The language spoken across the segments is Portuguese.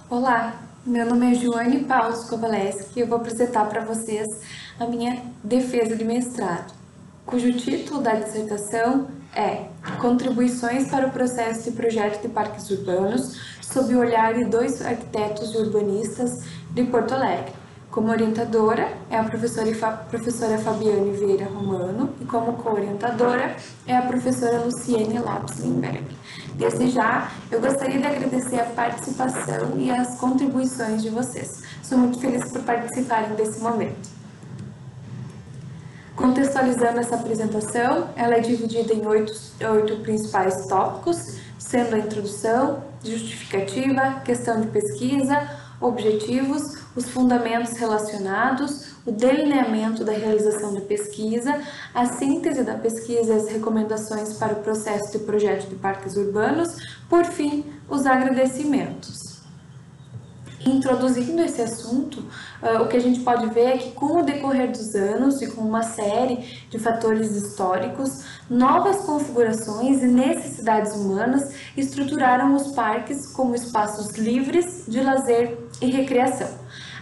Olá, meu nome é Joane Paula Skowaleski e eu vou apresentar para vocês a minha defesa de mestrado, cujo título da dissertação é Contribuições para o processo de projeto de parques urbanos sob o olhar de dois arquitetos e urbanistas de Porto Alegre. Como orientadora é a professora Fabiane Vieira Romano e como co-orientadora é a professora Luciene Lopes Lindberg. Desde já, eu gostaria de agradecer a participação e as contribuições de vocês. Sou muito feliz por participarem desse momento. Contextualizando essa apresentação, ela é dividida em oito principais tópicos, sendo a introdução, justificativa, questão de pesquisa, objetivos, os fundamentos relacionados, o delineamento da realização da pesquisa, a síntese da pesquisa e as recomendações para o processo de projeto de parques urbanos, por fim, os agradecimentos. Introduzindo esse assunto, o que a gente pode ver é que com o decorrer dos anos e com uma série de fatores históricos, novas configurações e necessidades humanas estruturaram os parques como espaços livres de lazer e recreação.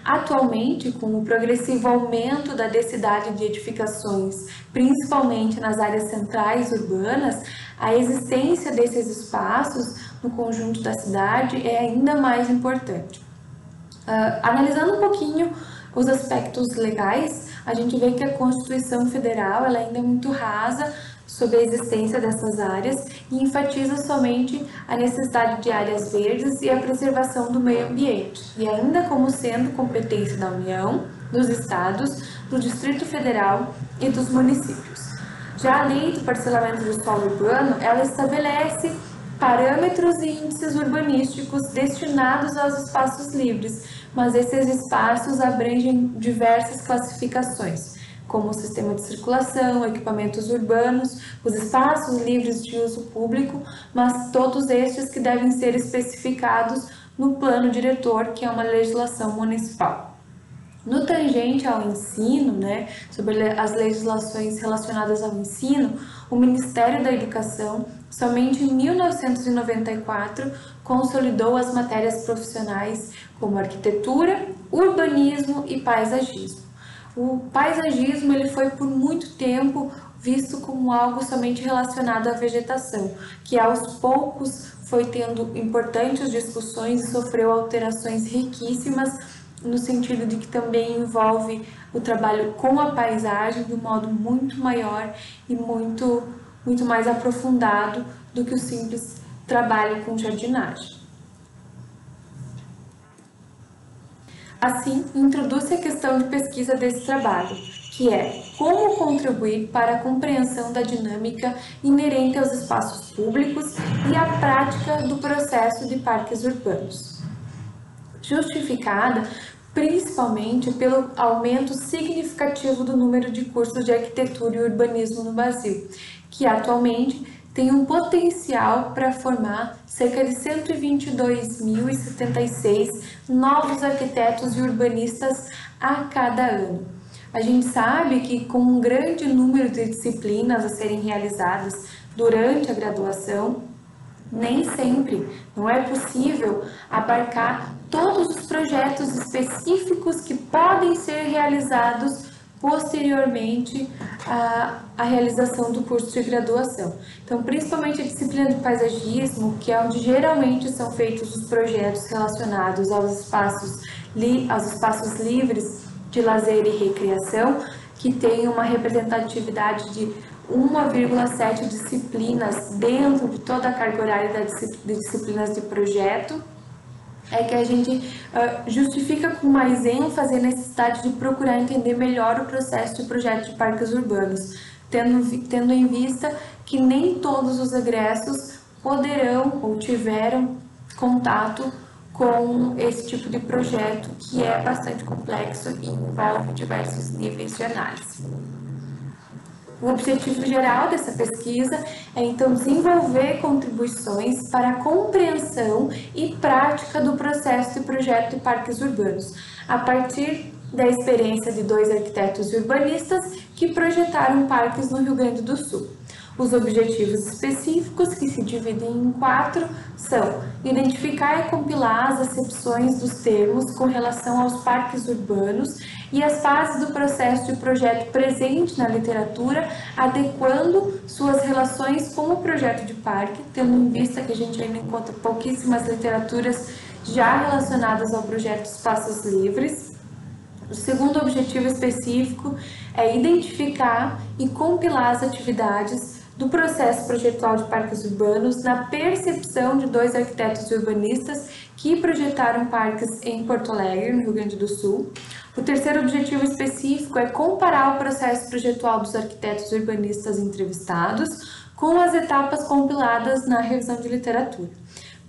Atualmente, com o progressivo aumento da densidade de edificações, principalmente nas áreas centrais urbanas, a existência desses espaços no conjunto da cidade é ainda mais importante. Analisando um pouquinho os aspectos legais, a gente vê que a Constituição Federal ela ainda é muito rasa sobre a existência dessas áreas e enfatiza somente a necessidade de áreas verdes e a preservação do meio ambiente, e ainda como sendo competência da União, dos Estados, do Distrito Federal e dos municípios. Já a Lei do Parcelamento do Solo Urbano, ela estabelece parâmetros e índices urbanísticos destinados aos espaços livres, mas esses espaços abrangem diversas classificações, como o sistema de circulação, equipamentos urbanos, os espaços livres de uso público, mas todos estes que devem ser especificados no plano diretor, que é uma legislação municipal. No tangente ao ensino, sobre as legislações relacionadas ao ensino, o Ministério da Educação, somente em 1994, consolidou as matérias profissionais como arquitetura, urbanismo e paisagismo. O paisagismo ele foi por muito tempo visto como algo somente relacionado à vegetação, que aos poucos foi tendo importantes discussões e sofreu alterações riquíssimas no sentido de que também envolve o trabalho com a paisagem de um modo muito maior e muito mais aprofundado do que o simples trabalho com jardinagem. Assim, introduz-se a questão de pesquisa desse trabalho, que é como contribuir para a compreensão da dinâmica inerente aos espaços públicos e à prática do processo de parques urbanos. Justificada principalmente pelo aumento significativo do número de cursos de arquitetura e urbanismo no Brasil, que atualmente tem um potencial para formar cerca de 122.076 novos arquitetos e urbanistas a cada ano. A gente sabe que com um grande número de disciplinas a serem realizadas durante a graduação, nem sempre não é possível abarcar todos os projetos específicos que podem ser realizados posteriormente à realização do curso de graduação. Então, principalmente a disciplina de paisagismo, que é onde geralmente são feitos os projetos relacionados aos espaços livres de lazer e recreação, que tem uma representatividade de 1,7 disciplinas dentro de toda a carga horária de disciplinas de projeto, é que a gente justifica com mais ênfase a necessidade de procurar entender melhor o processo de projeto de parques urbanos, tendo em vista que nem todos os egressos poderão ou tiveram contato com esse tipo de projeto, que é bastante complexo e envolve diversos níveis de análise. O objetivo geral dessa pesquisa é, então, desenvolver contribuições para a compreensão e prática do processo de projeto de parques urbanos, a partir da experiência de dois arquitetos e urbanistas que projetaram parques no Rio Grande do Sul. Os objetivos específicos, que se dividem em 4, são identificar e compilar as acepções dos termos com relação aos parques urbanos e as fases do processo de projeto presente na literatura, adequando suas relações com o projeto de parque, tendo em vista que a gente ainda encontra pouquíssimas literaturas já relacionadas ao projeto Espaços Livres. O segundo objetivo específico é identificar e compilar as atividades do processo projetual de parques urbanos na percepção de 2 arquitetos urbanistas que projetaram parques em Porto Alegre, no Rio Grande do Sul. O terceiro objetivo específico é comparar o processo projetual dos arquitetos urbanistas entrevistados com as etapas compiladas na revisão de literatura.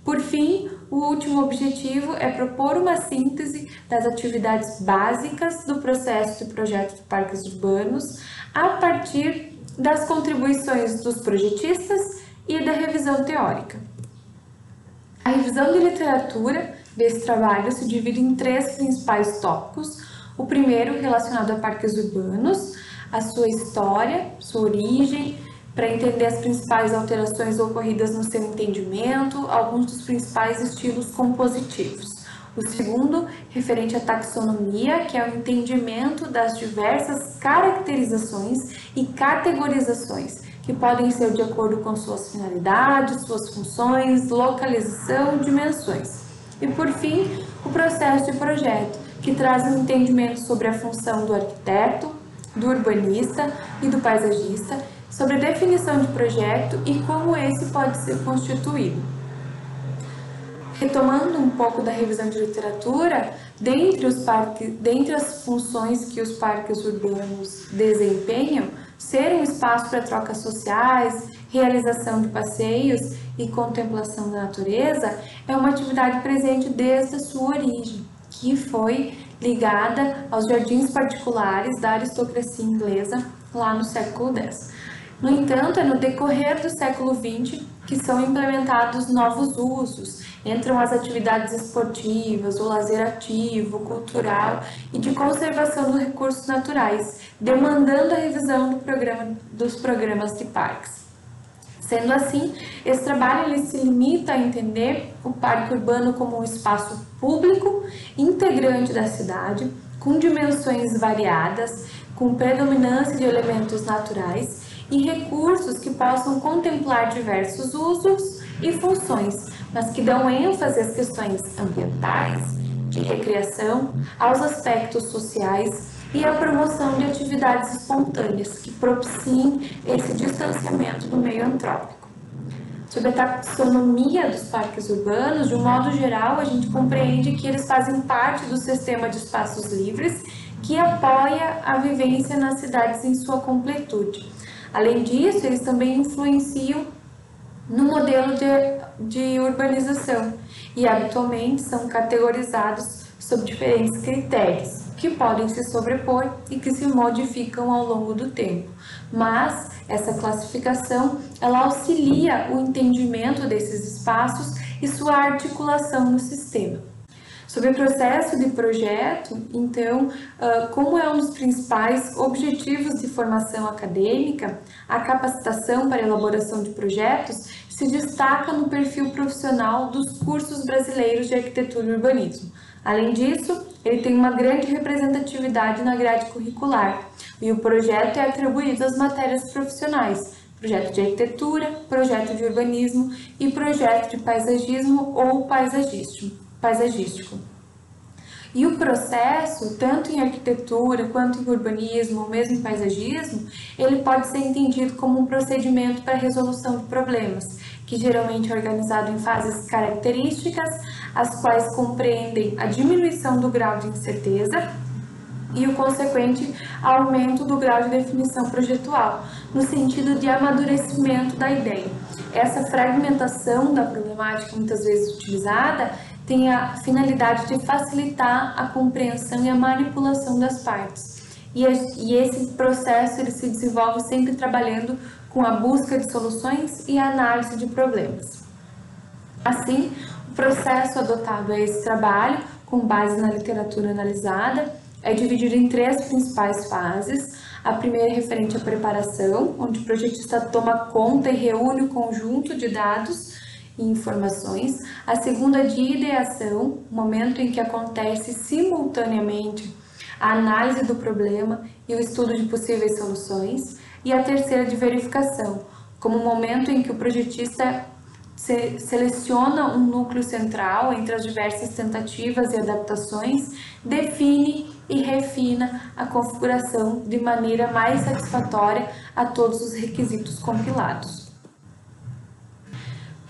Por fim, o último objetivo é propor uma síntese das atividades básicas do processo de projeto de parques urbanos a partir das contribuições dos projetistas e da revisão teórica. A revisão de literatura desse trabalho se divide em 3 principais tópicos. O primeiro, relacionado a parques urbanos, a sua história, sua origem, para entender as principais alterações ocorridas no seu entendimento, alguns dos principais estilos compositivos. O segundo, referente à taxonomia, que é o entendimento das diversas caracterizações e categorizações, que podem ser de acordo com suas finalidades, suas funções, localização e dimensões. E por fim, o processo de projeto, que traz um entendimento sobre a função do arquiteto, do urbanista e do paisagista, sobre a definição de projeto e como esse pode ser constituído. Retomando um pouco da revisão de literatura, dentre as funções que os parques urbanos desempenham, ser um espaço para trocas sociais, realização de passeios e contemplação da natureza, é uma atividade presente desde a sua origem, que foi ligada aos jardins particulares da aristocracia inglesa lá no século X. No entanto, é no decorrer do século XX que são implementados novos usos, entram as atividades esportivas, o lazer ativo, cultural e de conservação dos recursos naturais, demandando a revisão dos programas de parques. Sendo assim, esse trabalho ele se limita a entender o parque urbano como um espaço público, integrante da cidade, com dimensões variadas, com predominância de elementos naturais e recursos que possam contemplar diversos usos e funções, mas que dão ênfase às questões ambientais, de recreação, aos aspectos sociais e à promoção de atividades espontâneas que propiciem esse distanciamento do meio antrópico. Sobre a taxonomia dos parques urbanos, de um modo geral, a gente compreende que eles fazem parte do sistema de espaços livres que apoia a vivência nas cidades em sua completude. Além disso, eles também influenciam no modelo de urbanização e habitualmente são categorizados sob diferentes critérios, que podem se sobrepor e que se modificam ao longo do tempo. Mas essa classificação, ela auxilia o entendimento desses espaços e sua articulação no sistema. Sobre o processo de projeto, então, como é um dos principais objetivos de formação acadêmica, a capacitação para a elaboração de projetos se destaca no perfil profissional dos cursos brasileiros de arquitetura e urbanismo. Além disso, ele tem uma grande representatividade na grade curricular e o projeto é atribuído às matérias profissionais, projeto de arquitetura, projeto de urbanismo e projeto de paisagismo ou paisagístico. E o processo, tanto em arquitetura quanto em urbanismo, ou mesmo em paisagismo, ele pode ser entendido como um procedimento para a resolução de problemas, que geralmente é organizado em fases características, as quais compreendem a diminuição do grau de incerteza e o consequente aumento do grau de definição projetual, no sentido de amadurecimento da ideia. Essa fragmentação da problemática, muitas vezes utilizada, tem a finalidade de facilitar a compreensão e a manipulação das partes. E esse processo ele se desenvolve sempre trabalhando com a busca de soluções e a análise de problemas. Assim, o processo adotado a esse trabalho, com base na literatura analisada, é dividido em 3 principais fases. A primeira é referente à preparação, onde o projetista toma conta e reúne o conjunto de dados e informações. A segunda de ideação, momento em que acontece simultaneamente a análise do problema e o estudo de possíveis soluções. E a terceira de verificação, como o momento em que o projetista seleciona um núcleo central entre as diversas tentativas e adaptações, define e refina a configuração de maneira mais satisfatória a todos os requisitos compilados.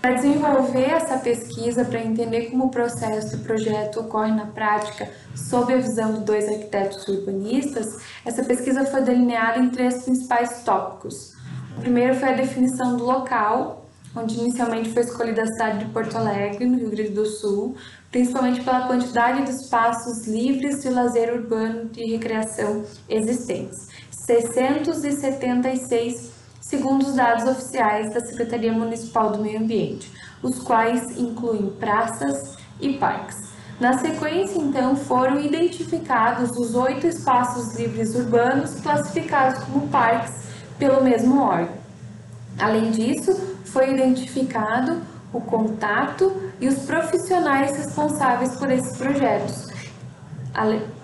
Para desenvolver essa pesquisa, para entender como o processo do projeto ocorre na prática sob a visão de 2 arquitetos urbanistas, essa pesquisa foi delineada em 3 principais tópicos. O primeiro foi a definição do local, onde inicialmente foi escolhida a cidade de Porto Alegre, no Rio Grande do Sul, principalmente pela quantidade de espaços livres de lazer urbano e recreação existentes. 676, segundo os dados oficiais da Secretaria Municipal do Meio Ambiente, os quais incluem praças e parques. Na sequência, então, foram identificados os 8 espaços livres urbanos classificados como parques pelo mesmo órgão. Além disso, foi identificado o contato e os profissionais responsáveis por esses projetos,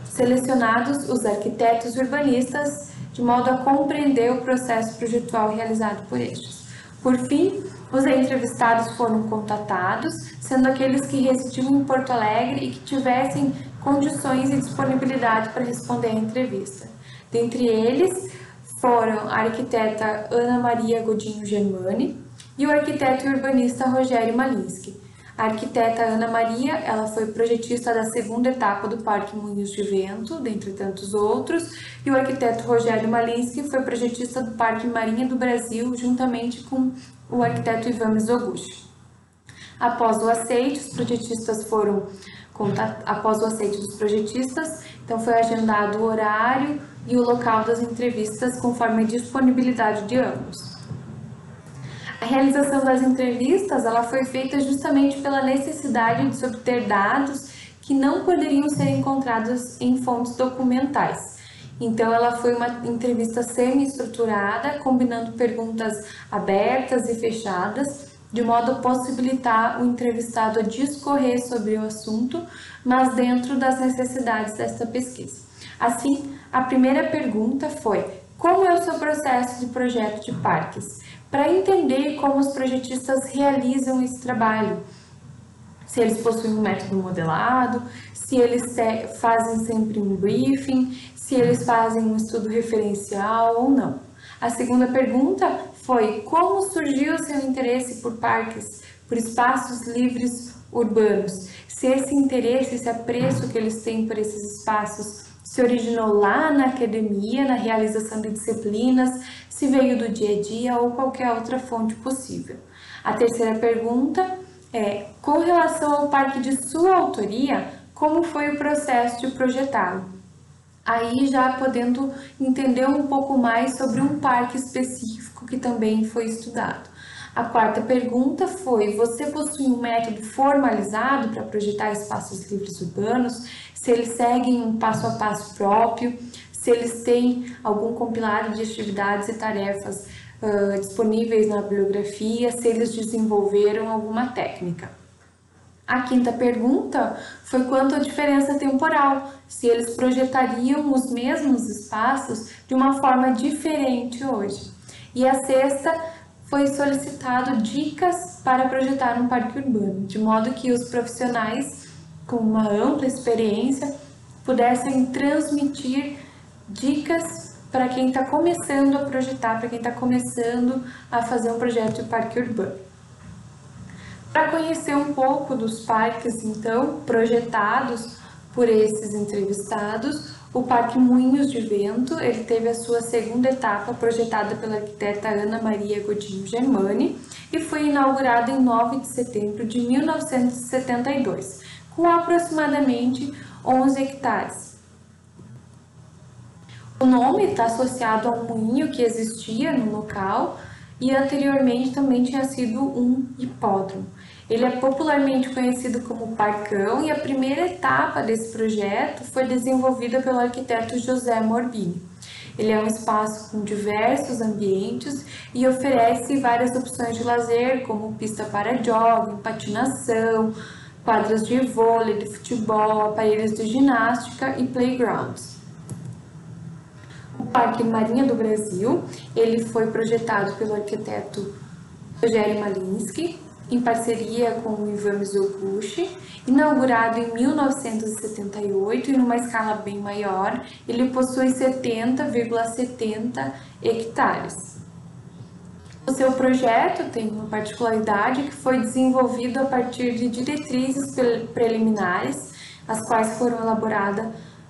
selecionados os arquitetos urbanistas, de modo a compreender o processo projetual realizado por estes. Por fim, os entrevistados foram contatados, sendo aqueles que residiam em Porto Alegre e que tivessem condições e disponibilidade para responder à entrevista. Dentre eles foram a arquiteta Ana Maria Godinho Germani e o arquiteto e urbanista Rogério Malinsky. A arquiteta Ana Maria, ela foi projetista da segunda etapa do Parque Moinhos de Vento, dentre tantos outros, e o arquiteto Rogério Malinsky foi projetista do Parque Marinha do Brasil, juntamente com o arquiteto Ivan Mizoguchi. Após o aceite, os projetistas após o aceite dos projetistas, então foi agendado o horário e o local das entrevistas conforme a disponibilidade de ambos. A realização das entrevistas ela foi feita justamente pela necessidade de se obter dados que não poderiam ser encontrados em fontes documentais. Então, ela foi uma entrevista semi-estruturada, combinando perguntas abertas e fechadas, de modo a possibilitar o entrevistado a discorrer sobre o assunto, mas dentro das necessidades desta pesquisa. Assim, a primeira pergunta foi: como é o seu processo de projeto de parques? Para entender como os projetistas realizam esse trabalho, se eles possuem um método modelado, se eles fazem sempre um briefing, se eles fazem um estudo referencial ou não. A segunda pergunta foi: como surgiu o seu interesse por parques, por espaços livres urbanos? Se esse interesse, esse apreço que eles têm por esses espaços se originou lá na academia, na realização de disciplinas, se veio do dia a dia ou qualquer outra fonte possível. A terceira pergunta é: com relação ao parque de sua autoria, como foi o processo de projetá-lo? Aí já podendo entender um pouco mais sobre um parque específico que também foi estudado. A quarta pergunta foi: você possui um método formalizado para projetar espaços livres urbanos? Se eles seguem um passo a passo próprio, se eles têm algum compilado de atividades e tarefas disponíveis na bibliografia, se eles desenvolveram alguma técnica. A quinta pergunta foi quanto à diferença temporal, se eles projetariam os mesmos espaços de uma forma diferente hoje. E a sexta foi solicitado dicas para projetar um parque urbano, de modo que os profissionais com uma ampla experiência pudessem transmitir dicas para quem está começando a projetar, para quem está começando a fazer um projeto de parque urbano. Para conhecer um pouco dos parques, então, projetados por esses entrevistados, o Parque Moinhos de Vento, ele teve a sua segunda etapa projetada pela arquiteta Ana Maria Godinho Germani e foi inaugurado em 9 de setembro de 1972, com aproximadamente 11 hectares. O nome está associado a um moinho que existia no local e anteriormente também tinha sido um hipódromo. Ele é popularmente conhecido como Parcão e a primeira etapa desse projeto foi desenvolvida pelo arquiteto José Morbini. Ele é um espaço com diversos ambientes e oferece várias opções de lazer, como pista para jogging, patinação, quadras de vôlei, de futebol, aparelhos de ginástica e playgrounds. O Parque Marinha do Brasil, ele foi projetado pelo arquiteto Rogério Malinsky, em parceria com o Ivan Mizoguchi, inaugurado em 1978 e numa escala bem maior, ele possui 70,70 hectares. O seu projeto tem uma particularidade que foi desenvolvido a partir de diretrizes preliminares, as quais foram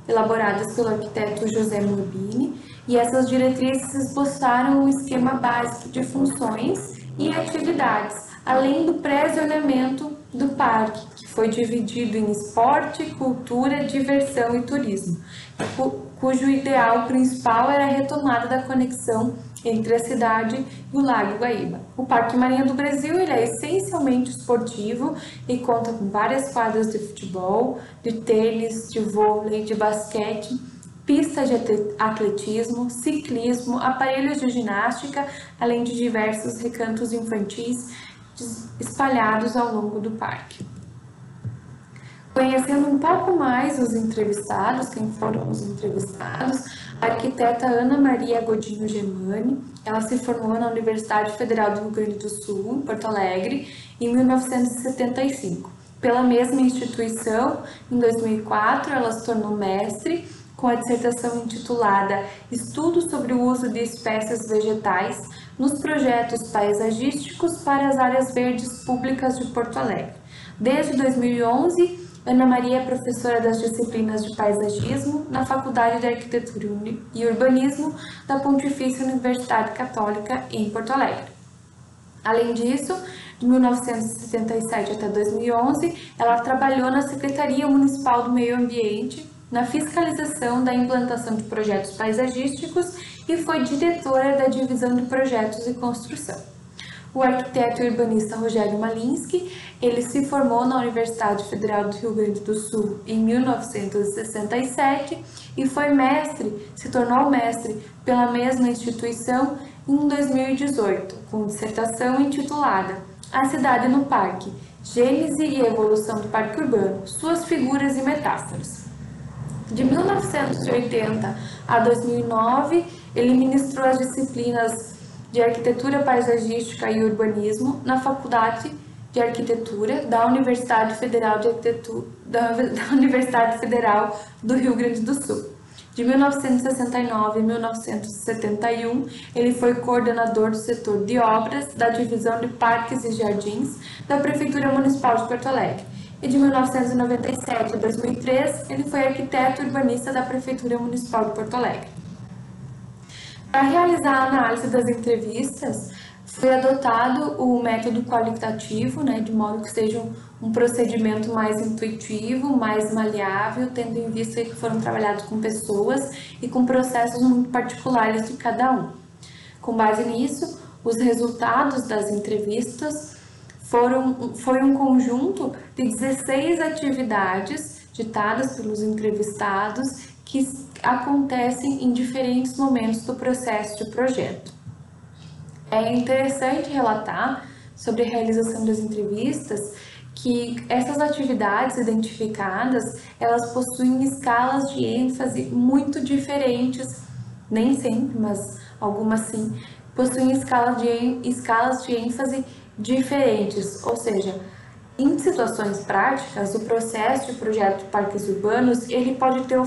elaboradas pelo arquiteto José Morbini, e essas diretrizes esboçaram um esquema básico de funções e atividades, além do pré-zoneamento do parque, que foi dividido em esporte, cultura, diversão e turismo, cujo ideal principal era a retomada da conexão entre a cidade e o Lago Guaíba. O Parque Marinha do Brasil ele é essencialmente esportivo e conta com várias quadras de futebol, de tênis, de vôlei, de basquete, pistas de atletismo, ciclismo, aparelhos de ginástica, além de diversos recantos infantis espalhados ao longo do parque. Conhecendo um pouco mais os entrevistados, quem foram os entrevistados, a arquiteta Ana Maria Godinho Germani, ela se formou na Universidade Federal do Rio Grande do Sul, em Porto Alegre, em 1975. Pela mesma instituição, em 2004, ela se tornou mestre, com a dissertação intitulada Estudos sobre o uso de espécies vegetais nos projetos paisagísticos para as áreas verdes públicas de Porto Alegre. Desde 2011, Ana Maria é professora das disciplinas de paisagismo na Faculdade de Arquitetura e Urbanismo da Pontifícia Universidade Católica em Porto Alegre. Além disso, de 1977 até 2011, ela trabalhou na Secretaria Municipal do Meio Ambiente, na fiscalização da implantação de projetos paisagísticos e foi diretora da Divisão de Projetos e Construção. O arquiteto e urbanista Rogério Malinsky, ele se formou na Universidade Federal do Rio Grande do Sul em 1967 e se tornou mestre pela mesma instituição em 2018, com dissertação intitulada A Cidade no Parque, Gênese e Evolução do Parque Urbano, Suas Figuras e Metáforas. De 1980 a 2009, ele ministrou as disciplinas de Arquitetura Paisagística e Urbanismo na Faculdade de Arquitetura da Universidade Federal do Rio Grande do Sul. De 1969 a 1971, ele foi coordenador do setor de obras da Divisão de Parques e Jardins da Prefeitura Municipal de Porto Alegre. E de 1997 a 2003, ele foi arquiteto urbanista da Prefeitura Municipal de Porto Alegre. Para realizar a análise das entrevistas, foi adotado o método qualitativo, de modo que seja um procedimento mais intuitivo, mais maleável, tendo em vista que foram trabalhados com pessoas e com processos muito particulares de cada um. Com base nisso, os resultados das entrevistas foi um conjunto de 16 atividades ditadas pelos entrevistados que acontecem em diferentes momentos do processo de projeto. É interessante relatar sobre a realização das entrevistas que essas atividades identificadas, elas possuem escalas de ênfase muito diferentes, nem sempre, mas algumas sim, possuem escalas de ênfase diferentes, ou seja, em situações práticas, o processo de projeto de parques urbanos, ele pode ter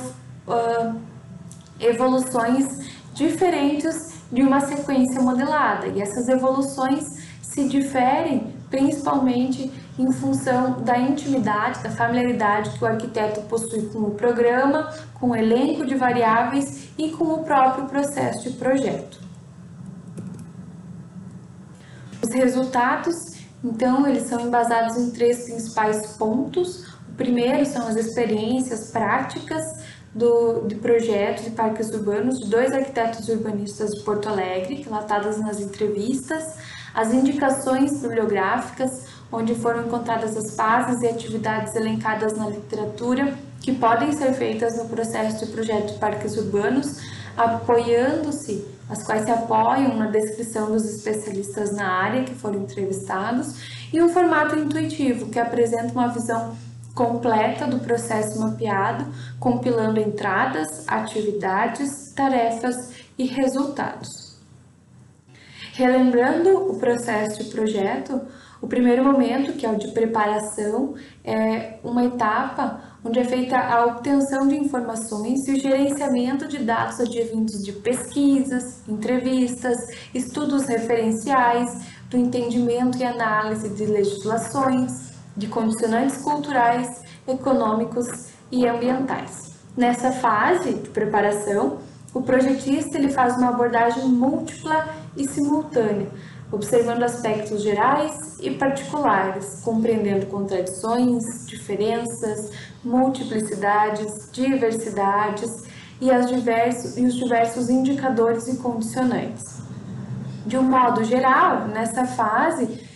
evoluções diferentes de uma sequência modelada, e essas evoluções se diferem principalmente em função da intimidade, da familiaridade que o arquiteto possui com o programa, com o elenco de variáveis e com o próprio processo de projeto. Os resultados, então, eles são embasados em 3 principais pontos. O primeiro são as experiências práticas de projetos de parques urbanos de 2 arquitetos urbanistas de Porto Alegre, relatadas nas entrevistas, as indicações bibliográficas, onde foram encontradas as fases e atividades elencadas na literatura que podem ser feitas no processo de projeto de parques urbanos, as quais se apoiam na descrição dos especialistas na área que foram entrevistados, e um formato intuitivo que apresenta uma visão completa do processo mapeado, compilando entradas, atividades, tarefas e resultados. Relembrando o processo de projeto, o primeiro momento, que é o de preparação, é uma etapa onde é feita a obtenção de informações e o gerenciamento de dados advindos de pesquisas, entrevistas, estudos referenciais, do entendimento e análise de legislações, de condicionantes culturais, econômicos e ambientais. Nessa fase de preparação, o projetista ele faz uma abordagem múltipla e simultânea, observando aspectos gerais e particulares, compreendendo contradições, diferenças, multiplicidades, diversidades e os diversos indicadores e condicionantes. De um modo geral, nessa fase,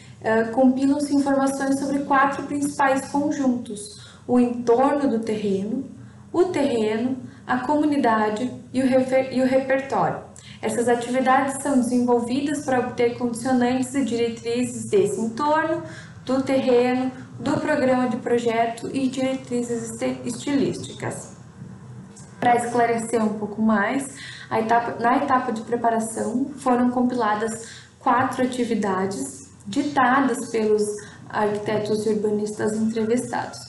compilam-se informações sobre 4 principais conjuntos: o entorno do terreno, o terreno, a comunidade e o repertório. Essas atividades são desenvolvidas para obter condicionantes e diretrizes desse entorno, do terreno, do programa de projeto e diretrizes estilísticas. Para esclarecer um pouco mais, na etapa de preparação foram compiladas 4 atividades ditadas pelos arquitetos e urbanistas entrevistados.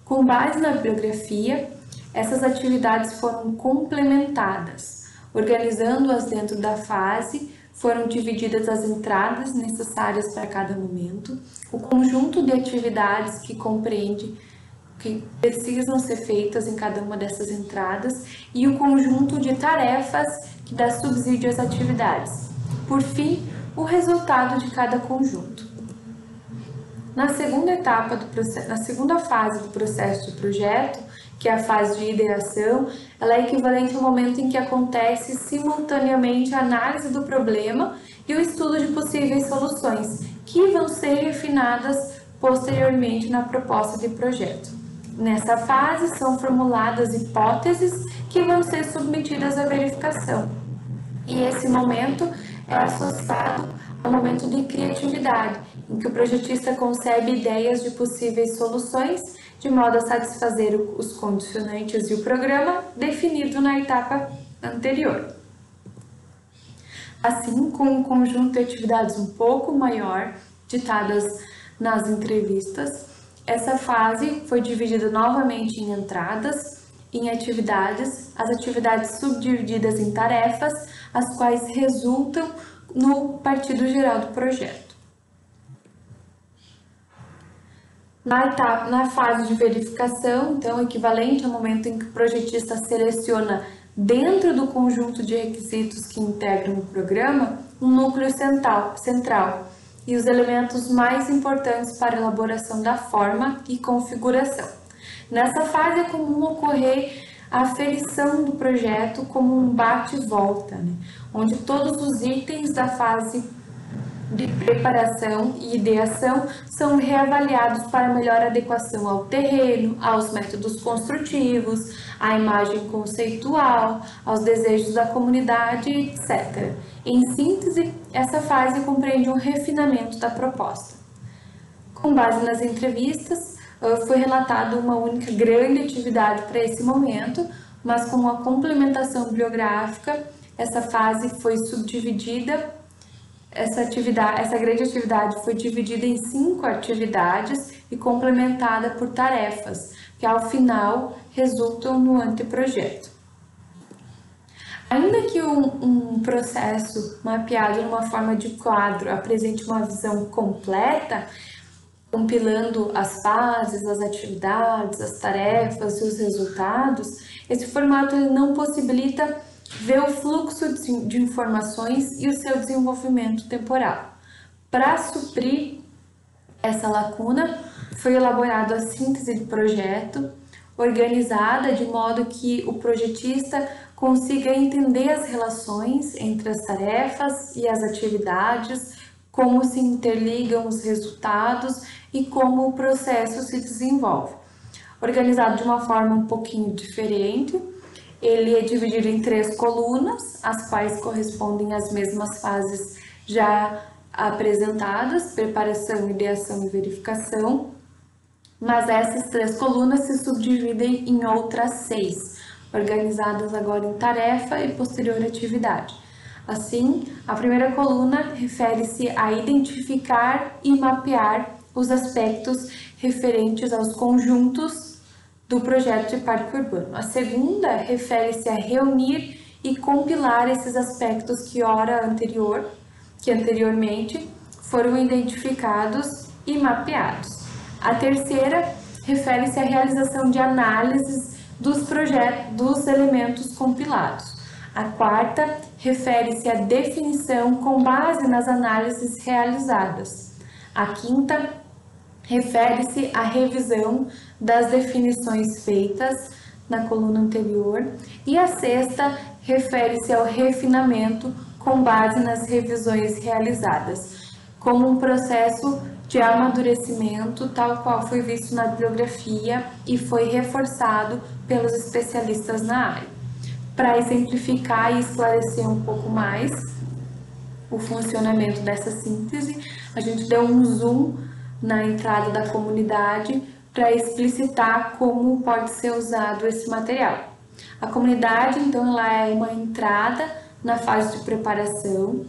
Com base na bibliografia, essas atividades foram complementadas. Organizando-as dentro da fase, foram divididas as entradas necessárias para cada momento, o conjunto de atividades que precisam ser feitas em cada uma dessas entradas e o conjunto de tarefas que dá subsídio às atividades. Por fim, o resultado de cada conjunto. Na segunda fase do processo de projeto, que é a fase de ideação, ela é equivalente ao momento em que acontece simultaneamente a análise do problema e o estudo de possíveis soluções, que vão ser refinadas posteriormente na proposta de projeto. Nessa fase, são formuladas hipóteses que vão ser submetidas à verificação. E esse momento é associado ao momento de criatividade, em que o projetista concebe ideias de possíveis soluções, de modo a satisfazer os condicionantes e o programa definido na etapa anterior. Assim, com um conjunto de atividades um pouco maior, ditadas nas entrevistas, essa fase foi dividida novamente em entradas, em atividades, as atividades subdivididas em tarefas, as quais resultam no partido geral do projeto. Na fase de verificação, então, equivalente ao momento em que o projetista seleciona, dentro do conjunto de requisitos que integram o programa, um núcleo central e os elementos mais importantes para a elaboração da forma e configuração. Nessa fase é comum ocorrer a aferição do projeto como um bate e volta, onde todos os itens da fase de preparação e ideação são reavaliados para melhor adequação ao terreno, aos métodos construtivos, à imagem conceitual, aos desejos da comunidade, etc. Em síntese, essa fase compreende um refinamento da proposta. Com base nas entrevistas, foi relatada uma única grande atividade para esse momento, mas com a complementação bibliográfica, essa fase foi subdividida. Essa grande atividade foi dividida em 5 atividades e complementada por tarefas, que ao final resultam no anteprojeto. Ainda que um processo mapeado de uma forma de quadro apresente uma visão completa, compilando as fases, as atividades, as tarefas e os resultados, esse formato ele não possibilita ver o fluxo de informações e o seu desenvolvimento temporal. Para suprir essa lacuna, foi elaborada a síntese de projeto, organizada de modo que o projetista consiga entender as relações entre as tarefas e as atividades, como se interligam os resultados e como o processo se desenvolve. Organizado de uma forma um pouquinho diferente, ele é dividido em 3 colunas, as quais correspondem às mesmas fases já apresentadas: preparação, ideação e verificação, mas essas 3 colunas se subdividem em outras 6, organizadas agora em tarefa e posterior atividade. Assim, a primeira coluna refere-se a identificar e mapear os aspectos referentes aos conjuntos do projeto de parque urbano. A segunda refere-se a reunir e compilar esses aspectos que anteriormente foram identificados e mapeados. A terceira refere-se à realização de análises dos elementos compilados. A quarta refere-se à definição com base nas análises realizadas. A quinta refere-se à revisão das definições feitas na coluna anterior. E a sexta refere-se ao refinamento com base nas revisões realizadas, como um processo de amadurecimento, tal qual foi visto na bibliografia e foi reforçado pelos especialistas na área. Para exemplificar e esclarecer um pouco mais o funcionamento dessa síntese, a gente deu um zoom na entrada da comunidade para explicitar como pode ser usado esse material. A comunidade, então, ela é uma entrada na fase de preparação,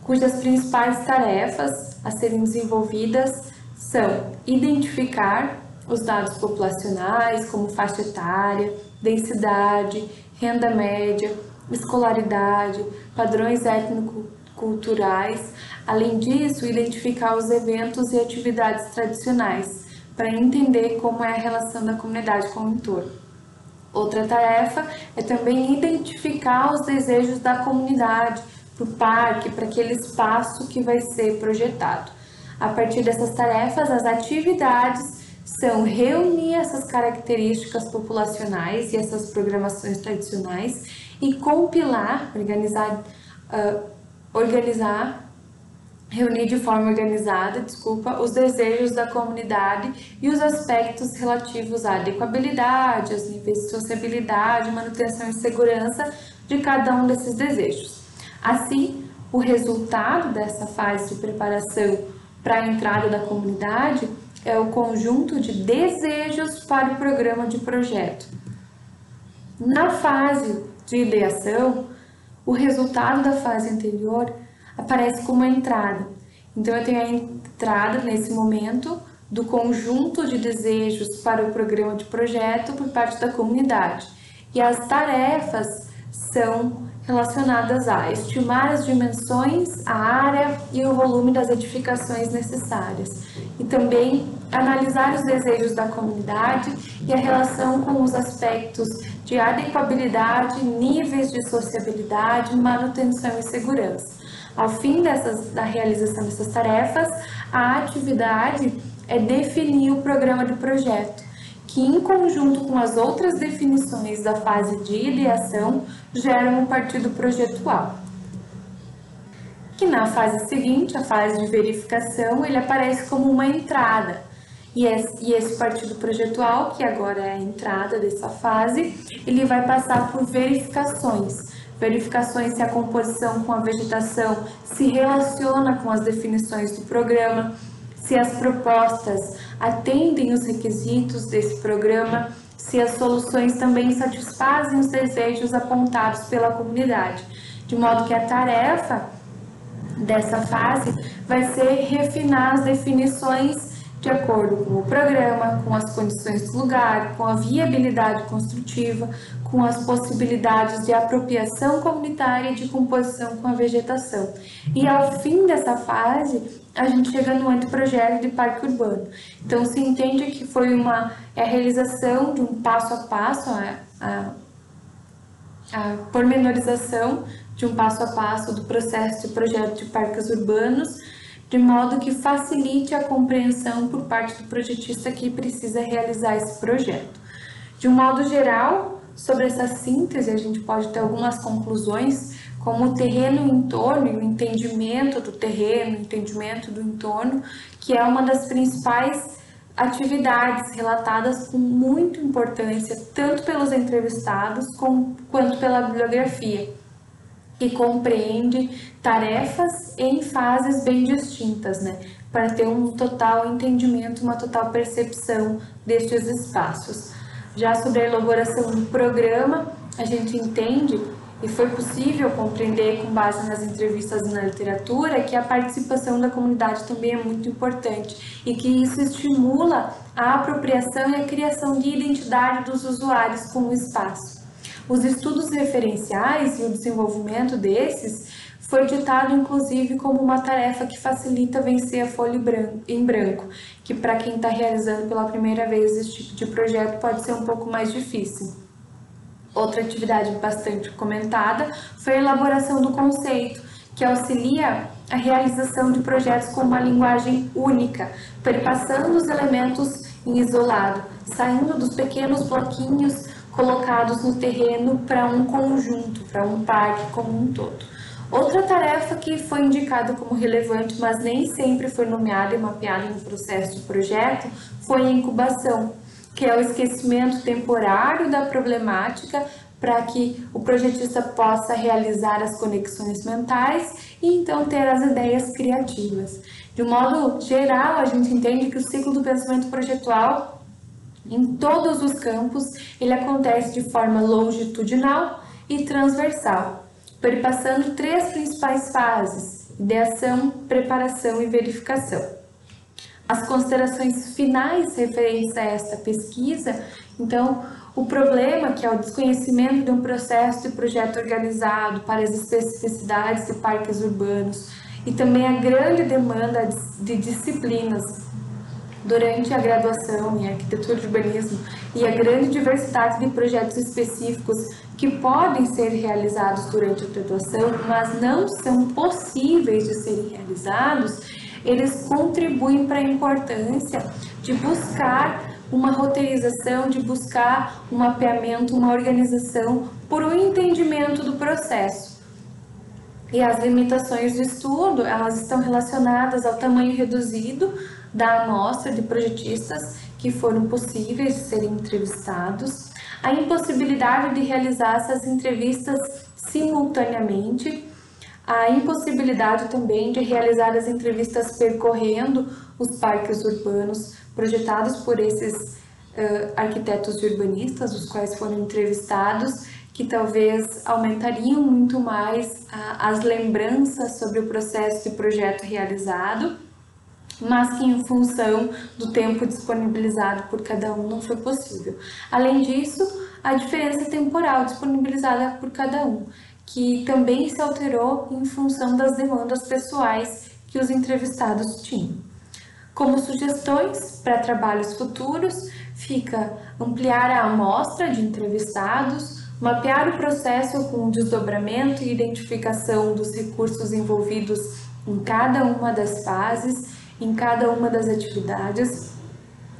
cujas principais tarefas a serem desenvolvidas são identificar os dados populacionais, como faixa etária, densidade, renda média, escolaridade, padrões étnico-culturais. Além disso, identificar os eventos e atividades tradicionais, para entender como é a relação da comunidade com o entorno. Outra tarefa é também identificar os desejos da comunidade para o parque, para aquele espaço que vai ser projetado. A partir dessas tarefas, as atividades são reunir essas características populacionais e essas programações tradicionais e compilar, reunir de forma organizada, os desejos da comunidade e os aspectos relativos à adequabilidade, aos níveis de sociabilidade, manutenção e segurança de cada um desses desejos. Assim, o resultado dessa fase de preparação para a entrada da comunidade é o conjunto de desejos para o programa de projeto. Na fase de ideação, o resultado da fase anterior aparece como a entrada. Então, eu tenho a entrada, nesse momento, do conjunto de desejos para o programa de projeto por parte da comunidade. E as tarefas são relacionadas a estimar as dimensões, a área e o volume das edificações necessárias. E também analisar os desejos da comunidade e a relação com os aspectos de adequabilidade, níveis de sociabilidade, manutenção e segurança. Ao fim da realização dessas tarefas, a atividade é definir o programa de projeto, que em conjunto com as outras definições da fase de ideação, geram um partido projetual. Que na fase seguinte, a fase de verificação, ele aparece como uma entrada. E esse partido projetual, que agora é a entrada dessa fase, ele vai passar por verificações. Verificações se a composição com a vegetação se relaciona com as definições do programa, se as propostas atendem os requisitos desse programa, se as soluções também satisfazem os desejos apontados pela comunidade, de modo que a tarefa dessa fase vai ser refinar as definições de acordo com o programa, com as condições do lugar, com a viabilidade construtiva, com as possibilidades de apropriação comunitária e de composição com a vegetação. E ao fim dessa fase, a gente chega no anteprojeto de parque urbano. Então, se entende que foi a realização de um passo a passo, a pormenorização de um passo a passo do processo de projeto de parques urbanos, de modo que facilite a compreensão por parte do projetista que precisa realizar esse projeto. De um modo geral, sobre essa síntese, a gente pode ter algumas conclusões como o terreno em torno e o entendimento do terreno, o entendimento do entorno, que é uma das principais atividades relatadas com muita importância, tanto pelos entrevistados quanto pela bibliografia, que compreende tarefas em fases bem distintas, né, para ter um total entendimento, uma total percepção destes espaços. Já sobre a elaboração do programa, a gente entende e foi possível compreender com base nas entrevistas e na literatura que a participação da comunidade também é muito importante e que isso estimula a apropriação e a criação de identidade dos usuários com o espaço. Os estudos referenciais e o desenvolvimento desses foi ditado inclusive como uma tarefa que facilita vencer a folha em branco, que para quem está realizando pela primeira vez esse tipo de projeto pode ser um pouco mais difícil. Outra atividade bastante comentada foi a elaboração do conceito, que auxilia a realização de projetos com uma linguagem única, perpassando os elementos em isolado, saindo dos pequenos bloquinhos colocados no terreno para um conjunto, para um parque como um todo. Outra tarefa que foi indicada como relevante, mas nem sempre foi nomeada e mapeada no processo de projeto, foi a incubação, que é o esquecimento temporário da problemática para que o projetista possa realizar as conexões mentais e então ter as ideias criativas. De um modo geral, a gente entende que o ciclo do pensamento projetual, em todos os campos, ele acontece de forma longitudinal e transversal, perpassando três principais fases: ideação, preparação e verificação. As considerações finais referentes a esta pesquisa, então, o problema, que é o desconhecimento de um processo de projeto organizado para as especificidades de parques urbanos e também a grande demanda de disciplinas durante a graduação em arquitetura e urbanismo e a grande diversidade de projetos específicos que podem ser realizados durante a graduação, mas não são possíveis de serem realizados, eles contribuem para a importância de buscar uma roteirização, de buscar um mapeamento, uma organização por um entendimento do processo. E as limitações do estudo, elas estão relacionadas ao tamanho reduzido da amostra de projetistas que foram possíveis de serem entrevistados, a impossibilidade de realizar essas entrevistas simultaneamente, a impossibilidade também de realizar as entrevistas percorrendo os parques urbanos projetados por esses arquitetos e urbanistas, os quais foram entrevistados, que talvez aumentariam muito mais as lembranças sobre o processo de projeto realizado, mas que em função do tempo disponibilizado por cada um não foi possível. Além disso, a diferença temporal disponibilizada por cada um, que também se alterou em função das demandas pessoais que os entrevistados tinham. Como sugestões para trabalhos futuros, fica ampliar a amostra de entrevistados, mapear o processo com desdobramento e identificação dos recursos envolvidos em cada uma das fases, em cada uma das atividades,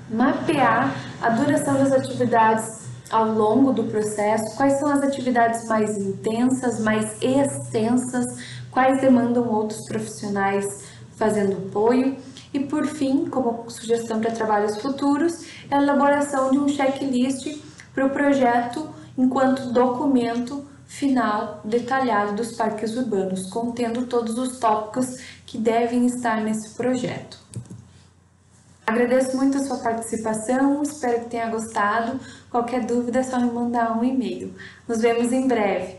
mapear a duração das atividades ao longo do processo, quais são as atividades mais intensas, mais extensas, quais demandam outros profissionais fazendo apoio e, por fim, como sugestão para trabalhos futuros, a elaboração de um checklist para o projeto enquanto documento final detalhado dos parques urbanos, contendo todos os tópicos que devem estar nesse projeto. Agradeço muito a sua participação, espero que tenha gostado. Qualquer dúvida é só me mandar um e-mail. Nos vemos em breve.